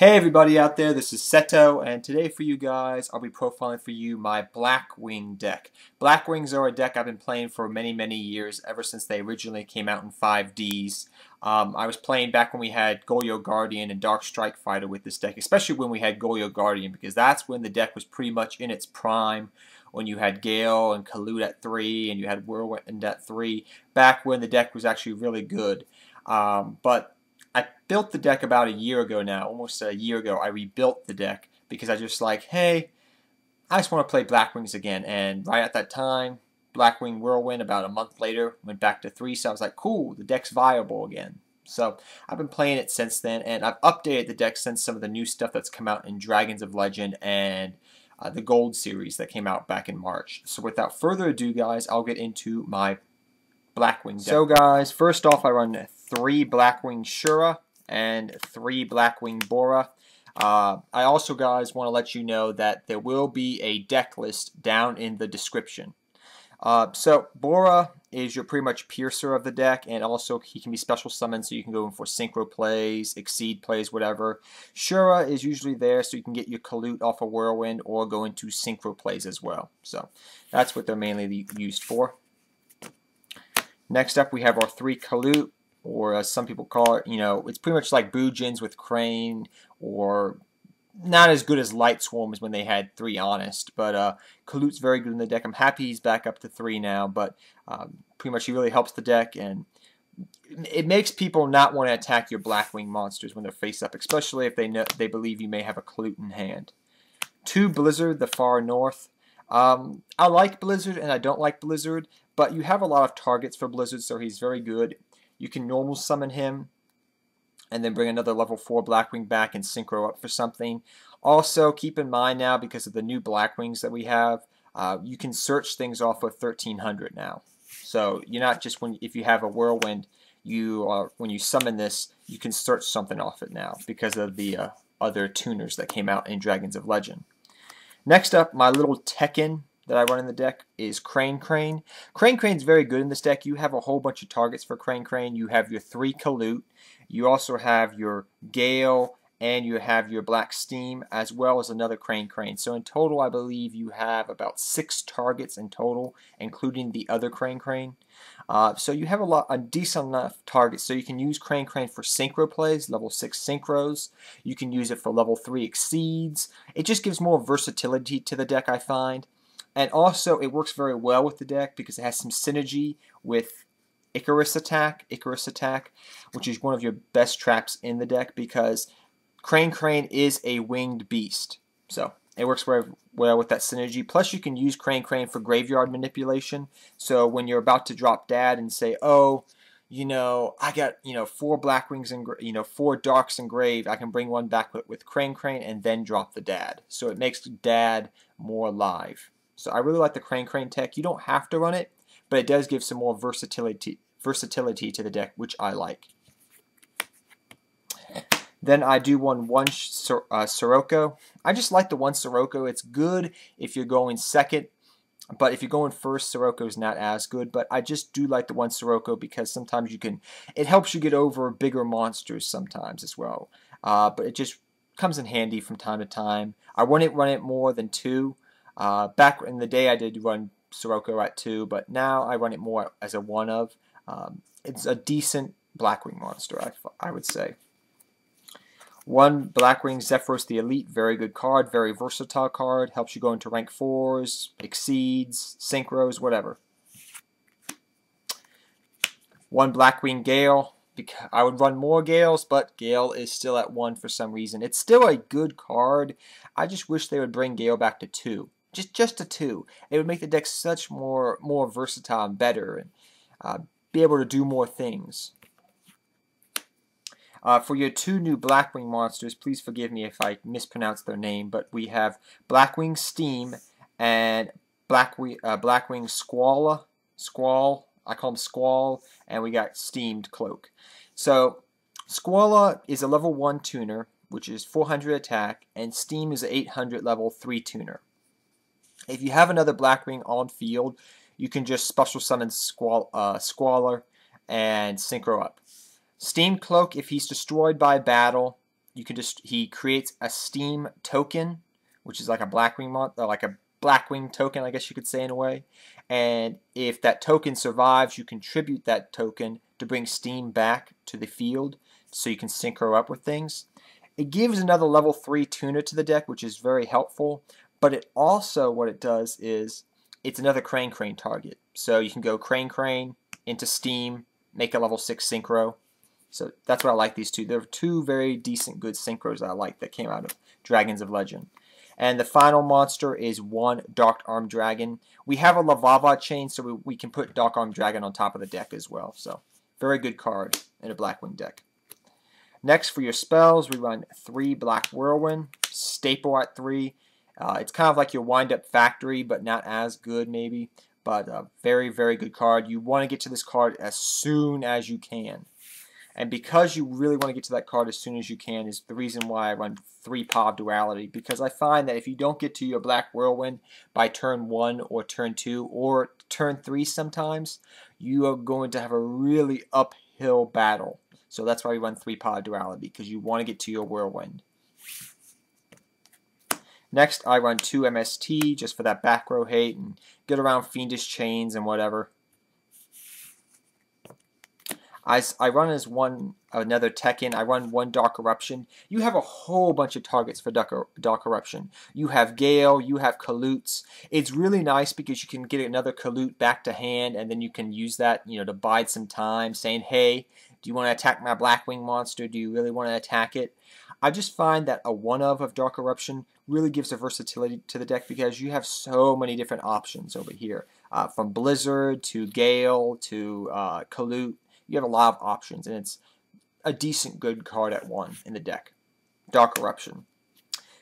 Hey everybody out there, this is Seto, and today for you guys, I'll be profiling for you my Blackwing deck. Blackwings are a deck I've been playing for many years, ever since they originally came out in 5Ds. I was playing back when we had Goyo Guardian and Dark Strike Fighter with this deck, especially when we had Goyo Guardian, because that's when the deck was pretty much in its prime, when you had Gale and Kalut at 3, and you had Whirlwind at 3, back when the deck was actually really good. But I built the deck about a year ago now, almost a year ago. I rebuilt the deck because I just like, hey, I just want to play Blackwings again. And right at that time, Black Whirlwind, about a month later, went back to 3. So I was like, cool, the deck's viable again. So I've been playing it since then, and I've updated the deck since some of the new stuff that's come out in Dragons of Legend and the Gold series that came out back in March. So without further ado, guys, I'll get into my Blackwing deck. So guys, first off, I run 3 Blackwing Shura and 3 Blackwing Bora. I also, guys, want to let you know that there will be a deck list down in the description. So Bora is your pretty much piercer of the deck, and also he can be special summoned, so you can go in for synchro plays, exceed plays, whatever. Shura is usually there so you can get your Kalut off a Whirlwind or go into synchro plays as well. So that's what they're mainly used for. Next up, we have our 3 Kalut, or as some people call it, it's pretty much like Boojins with Crane, or not as good as Light Swarm as when they had 3 Honest, but Kalut's very good in the deck. I'm happy he's back up to 3 now, but pretty much he really helps the deck, and it makes people not want to attack your Blackwing monsters when they're face up, especially if they believe you may have a Kalut in hand. 2 Blizzard, the Far North. I like Blizzard and I don't like Blizzard, but you have a lot of targets for Blizzard, so he's very good. You can normal summon him and then bring another level 4 Blackwing back and synchro up for something. Also, keep in mind now, because of the new Blackwings that we have, you can search things off of 1300 now. So you're not just, if you have a Whirlwind, when you summon this, you can search something off it now because of the other tuners that came out in Dragons of Legend. Next up, my little Tekken that I run in the deck is Crane. Crane is very good in this deck. You have a whole bunch of targets for Crane. You have your 3 Kalut. You also have your Gale, and you have your Black Steam, as well as another Crane. So in total, I believe you have about 6 targets in total, including the other Crane. So you have a decent enough targets. So you can use Crane for synchro plays, level 6 synchros. You can use it for level 3 exceeds. It just gives more versatility to the deck, I find. And also, it works very well with the deck because it has some synergy with Icarus Attack, which is one of your best traps in the deck because Crane is a winged beast. So it works very well with that synergy. Plus, you can use Crane for graveyard manipulation. So when you're about to drop Dad and say, oh, I got 4 Blackwings and 4 Darks engraved, I can bring one back with Crane and then drop the Dad. So it makes Dad more alive. So I really like the Crane tech. You don't have to run it, but it does give some more versatility to the deck, which I like. Then I do one Sirocco. I just like the 1 Sirocco. It's good if you're going second, but if you're going first, Sirocco is not as good. But I just do like the 1 Sirocco because sometimes it helps you get over bigger monsters sometimes as well. But it just comes in handy from time to time. I wouldn't run it more than 2. Back in the day, I did run Sirocco at 2, but now I run it more as a 1 of. It's a decent Blackwing monster, I would say. 1 Blackwing Zephyros the Elite, very good card, very versatile card, helps you go into rank 4s, exceeds, synchros, whatever. 1 Blackwing Gale. I would run more Gales, but Gale is still at 1 for some reason. It's still a good card. I just wish they would bring Gale back to 2. Just to 2. It would make the deck such more versatile and better, and be able to do more things. For your 2 new Blackwing monsters, please forgive me if I mispronounce their name, but we have Blackwing Steam and Blackwing Squall. I call him Squall, and we got Steamed Cloak. So Squall is a level 1 tuner, which is 400 attack, and Steam is an 800 level 3 tuner. If you have another Blackwing on field, you can just special summon Squaller and synchro up. Steam Cloak, if he's destroyed by battle, you can just he creates a Steam token, which is like a Blackwing token, I guess you could say in a way. And if that token survives, you contribute that token to bring Steam back to the field, so you can synchro up with things. It gives another level 3 tuner to the deck, which is very helpful. But it also, what it does is, it's another Crane target. So you can go Crane into Steam, make a level 6 synchro. So that's why I like these two. They're two very decent, good synchros that I like that came out of Dragons of Legend. And the final monster is one Dark Arm Dragon. We have a Lavava chain, so we can put Dark Arm Dragon on top of the deck as well. So very good card in a Blackwing deck. Next, for your spells, we run 3 Black Whirlwind, staple at 3. It's kind of like your wind-up factory, but not as good maybe. But a very, very good card. You want to get to this card as soon as you can. And because you really want to get to that card as soon as you can is the reason why I run 3 Pot of Duality. Because I find that if you don't get to your Black Whirlwind by turn 1 or turn 2 or turn 3 sometimes, you are going to have a really uphill battle. So that's why we run 3 Pot of Duality, because you want to get to your Whirlwind. Next, I run 2 MST just for that back row hate and get around Fiendish Chains and whatever. I run as another Tekken. I run 1 Dark Eruption. You have a whole bunch of targets for Dark Eruption. You have Gale, you have Kaluts. It's really nice because you can get another Kalut back to hand, and then you can use that, to bide some time, saying, hey, do you want to attack my Blackwing monster? Do you really want to attack it? I just find that a one-of Dark Eruption really gives a versatility to the deck because you have so many different options over here. From Blizzard to Gale to Kalut. You have a lot of options, and it's a decent good card at 1 in the deck. Dark Eruption.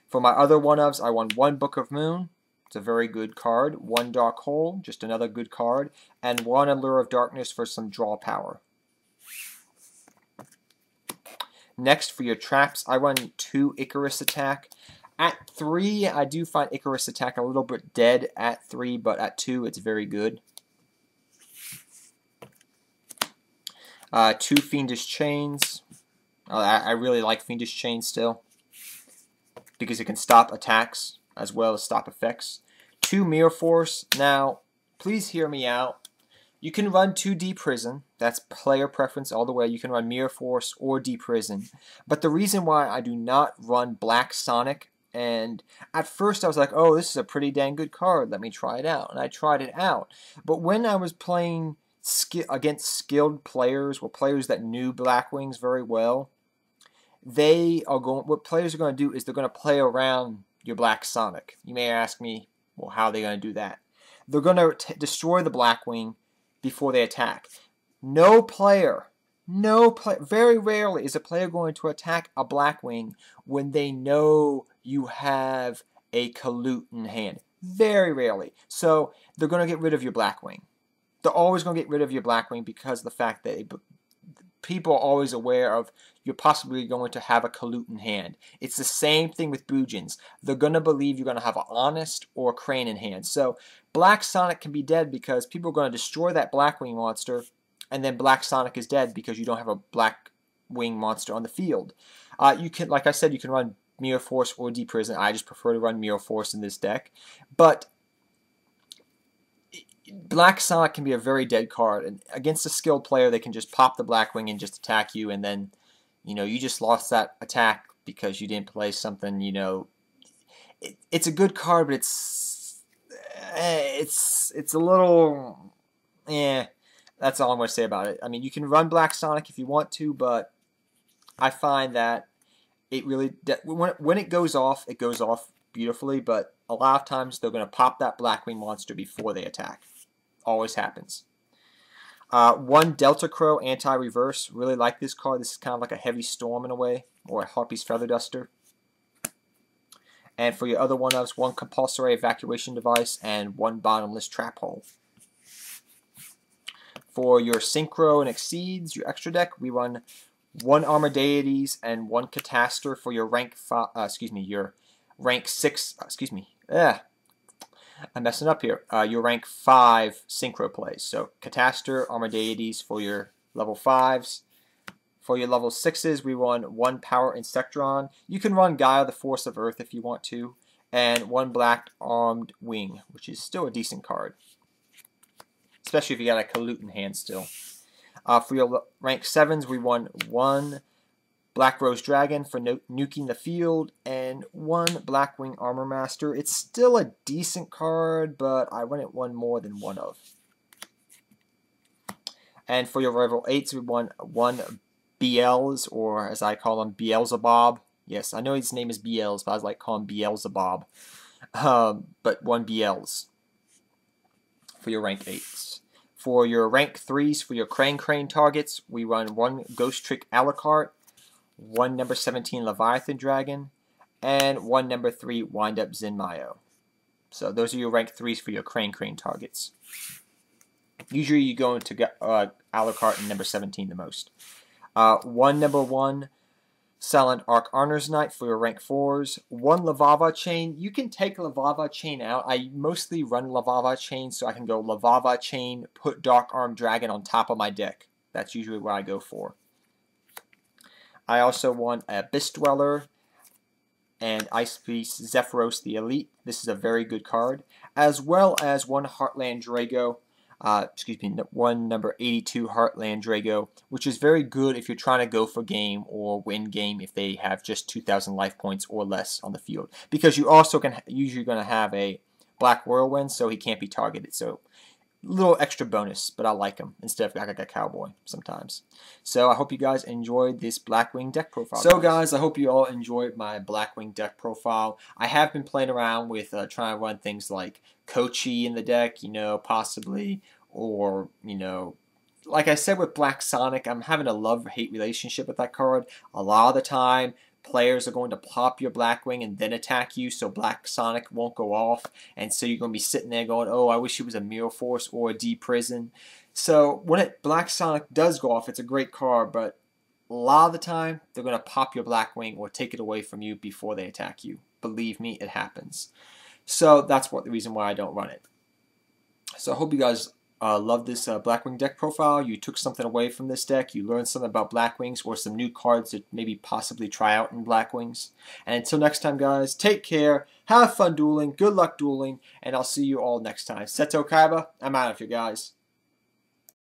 For my other one-ofs, I won 1 Book of Moon. It's a very good card. 1 Dark Hole, just another good card. And 1 Allure of Darkness for some draw power. Next, for your traps, I run 2 Icarus Attack. At 3, I do find Icarus Attack a little bit dead at 3, but at 2, it's very good. 2 Fiendish Chains. I really like Fiendish Chain still because it can stop attacks as well as stop effects. 2 Mirror Force. Now, please hear me out. You can run 2 Deprison. That's player preference all the way. You can run Mirror Force or Deprison. But the reason why I do not run Black Sonic, and at first I was like, oh, this is a pretty dang good card. Let me try it out. And I tried it out. But when I was playing against skilled players, or players that knew Blackwings very well, what players are going to do is they're going to play around your Black Sonic. You may ask me, well, how are they going to do that? They're going to destroy the Blackwing before they attack. Very rarely is a player going to attack a Blackwing when they know you have a Kalut in hand. Very rarely. So they're going to get rid of your Blackwing. They're always going to get rid of your Blackwing because of the fact that people are always aware of you're possibly going to have a Kalut in hand. It's the same thing with Boojins. They're going to believe you're going to have an Honest or a Crane in hand. So Black Sonic can be dead because people are going to destroy that Blackwing monster, and then Black Sonic is dead because you don't have a Blackwing monster on the field. You can, like I said, you can run Mirror Force or Deprison. I just prefer to run Mirror Force in this deck. But Black Sonic can be a very dead card, and against a skilled player, they can just pop the Blackwing and just attack you, and then, you just lost that attack because you didn't play something, It's a good card, but it's a little, that's all I'm going to say about it. I mean, you can run Black Sonic if you want to, but I find that it really, when it goes off beautifully, but a lot of times they're going to pop that Blackwing monster before they attack. Always happens. 1 Delta Crow Anti-Reverse. Really like this card. This is kind of like a Heavy Storm in a way, or a Harpy's Feather Duster. And for your other one-ofs, 1 Compulsory Evacuation Device and 1 Bottomless Trap Hole. For your Synchro and Exceeds, your extra deck, we run 1 Armades and 1 Catastor for your rank 6, I'm messing up here. Your rank 5 synchro plays. So Catastor, Armades for your level 5s. For your level 6s, we run 1 Powered Inzektron. You can run Gale, the Force of Earth, if you want to, and 1 Black Armed Wing, which is still a decent card, especially if you got a Kalut in hand still. For your rank 7s, we run 1 Black Rose Dragon for nuking the field, and 1 Blackwing Armor Master. It's still a decent card, but I wouldn't run more than 1 of. And for your level 8s, we run 1 Beelze, or as I call him, Beelzebub. Yes, I know his name is Beelze, but I like calling him Beelzebub. But 1 Beelze for your rank 8s. For your rank 3s, for your Crane targets, we run 1 Ghostrick Alucard, 1 number 17 Leviathan Dragon, and 1 number 3 Wind Up Zenmayo. So those are your rank 3s for your Crane targets. Usually you go into Alucard and number 17 the most. 1 number 1 Silent Arc Honor's Knight for your rank 4s. 1 Lavava Chain. You can take Lavava Chain out. I mostly run Lavava Chain so I can go Lavava Chain, put Dark Armed Dragon on top of my deck. That's usually what I go for. I also want a Abyss Dweller and Ice Beast Zephyros the Elite. This is a very good card. As well as 1 Heartland Drago. 1 number 82 Heartland Drago, which is very good if you're trying to go for game or win game if they have just 2,000 life points or less on the field. Because you also can usually going to have a Black Whirlwind, so he can't be targeted. So a little extra bonus, but I like him instead of like a cowboy sometimes. So I hope you guys enjoyed this Blackwing deck profile. So guys, I hope you all enjoyed my Blackwing deck profile. I have been playing around with trying to run things like Kochi in the deck, you know, possibly, or, you know, like I said with Black Sonic, I'm having a love-hate relationship with that card. A lot of the time, players are going to pop your Blackwing and then attack you, so Black Sonic won't go off, and so you're going to be sitting there going, oh, I wish it was a Mirror Force or a D-Prison. So when Black Sonic does go off, it's a great card, but a lot of the time, they're going to pop your Blackwing or take it away from you before they attack you. Believe me, it happens. So that's the reason why I don't run it. So I hope you guys love this Blackwing deck profile. You took something away from this deck. You learned something about Blackwings or some new cards to maybe possibly try out in Blackwings. And until next time, guys, take care. Have fun dueling. Good luck dueling. And I'll see you all next time. Seto Kaiba, I'm out of here, guys.